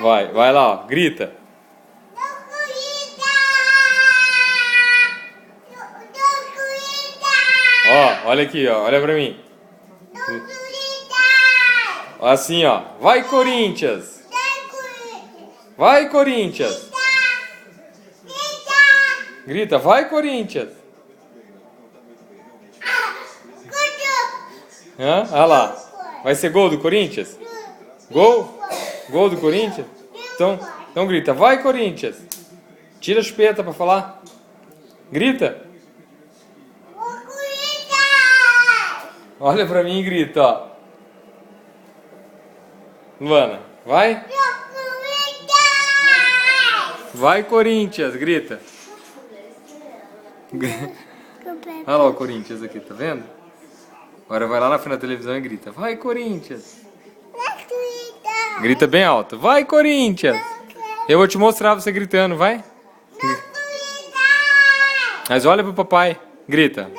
Vai lá, ó. Grita. Ó, olha aqui, ó. Olha pra mim. Assim, ó. Vai, Corinthians! Vai, Corinthians! Grita, vai, Corinthians! Hã? Olha lá. Vai ser gol do Corinthians? Gol? Gol do Corinthians? Então grita, vai, Corinthians! Tira a chupeta pra falar. Grita. Olha pra mim e grita, ó. Luana, vai? Vai, Corinthians, grita. Olha lá o Corinthians aqui, tá vendo? Agora vai lá na frente da televisão e grita. Vai, Corinthians. Grita bem alto. Vai, Corinthians. Eu vou te mostrar você gritando, vai? Mas olha pro papai. Grita.